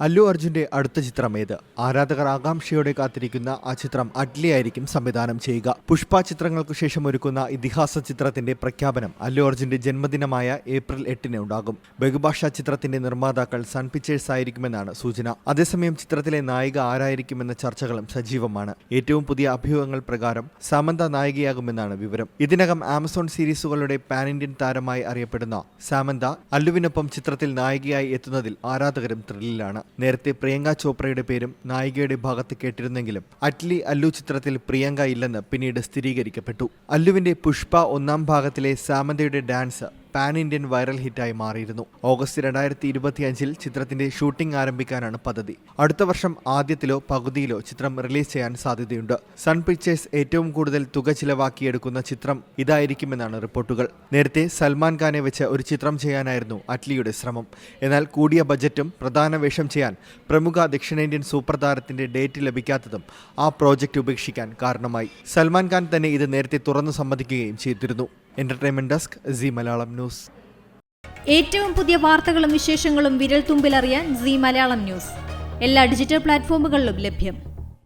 അല്ലു അർജുന്റെ അടുത്ത ചിത്രം ഏത്? ആരാധകർ ആകാംക്ഷയോടെ കാത്തിരിക്കുന്ന ആ ചിത്രം അറ്റ്ലി ആയിരിക്കും സംവിധാനം ചെയ്യുക. പുഷ്പ ചിത്രങ്ങൾക്കു ശേഷം ഒരുക്കുന്ന ഇതിഹാസ ചിത്രത്തിന്റെ പ്രഖ്യാപനം അല്ലു അർജുന്റെ ജന്മദിനമായ ഏപ്രിൽ 8-ന് ഉണ്ടാകും. ബഹുഭാഷാ ചിത്രത്തിന്റെ നിർമ്മാതാക്കൾ സൺ പിക്ചേഴ്സ് ആയിരിക്കുമെന്നാണ് സൂചന. അതേസമയം ചിത്രത്തിലെ നായിക ആരായിരിക്കുമെന്ന ചർച്ചകളും സജീവമാണ്. ഏറ്റവും പുതിയ അഭ്യൂഹങ്ങൾ പ്രകാരം സാമന്ത നായികയാകുമെന്നാണ് വിവരം. ഇതിനകം ആമസോൺ സീരീസുകളുടെ പാൻ ഇന്ത്യൻ താരമായി അറിയപ്പെടുന്ന സാമന്ത അല്ലുവിനൊപ്പം ചിത്രത്തിൽ നായികയായി എത്തുന്നതിൽ ആരാധകരും ത്രില്ലിലാണ്. നേരത്തെ പ്രിയങ്ക ചോപ്രയുടെ പേരും നായികയുടെ ഭാഗത്ത് കേട്ടിരുന്നെങ്കിലും അറ്റ്ലി അല്ലു ചിത്രത്തിൽ പ്രിയങ്ക ഇല്ലെന്ന് പിന്നീട് സ്ഥിരീകരിക്കപ്പെട്ടു. അല്ലുവിന്റെ പുഷ്പ 1-ാം ഭാഗത്തിലെ സാമന്തയുടെ ഡാൻസ് പാൻ ഇന്ത്യൻ വൈറൽ ഹിറ്റായി മാറിയിരുന്നു. ഓഗസ്റ്റ് 2025 ചിത്രത്തിന്റെ ഷൂട്ടിംഗ് ആരംഭിക്കാനാണ് പദ്ധതി. അടുത്ത വർഷം ആദ്യത്തിലോ പകുതിയിലോ ചിത്രം റിലീസ് ചെയ്യാൻ സാധ്യതയുണ്ട്. സൺ പിക്ചേഴ്സ് ഏറ്റവും കൂടുതൽ തുക ചിലവാക്കിയെടുക്കുന്ന ചിത്രം ഇതായിരിക്കുമെന്നാണ് റിപ്പോർട്ടുകൾ. നേരത്തെ സൽമാൻ ഖാനെ വെച്ച് ഒരു ചിത്രം ചെയ്യാനായിരുന്നു അറ്റ്ലിയുടെ ശ്രമം. എന്നാൽ കൂടിയ ബജറ്റും പ്രധാന വേഷം ചെയ്യാൻ പ്രമുഖ ദക്ഷിണേന്ത്യൻ സൂപ്പർ താരത്തിന്റെ ഡേറ്റ് ലഭിക്കാത്തതും ആ പ്രോജക്റ്റ് ഉപേക്ഷിക്കാൻ കാരണമായി. സൽമാൻ ഖാൻ തന്നെ ഇത് നേരത്തെ തുറന്നു സമ്മതിക്കുകയും ചെയ്തിരുന്നു. Entertainment desk, C Malayalam news. ഏറ്റവും പുതിയ വാർത്തകളും വിശേഷങ്ങളും വിരൽ തുമ്പിലറിയാൻ സി മലയാളം ന്യൂസ് എല്ലാ ഡിജിറ്റൽ പ്ലാറ്റ്ഫോമുകളിലും ലഭ്യം.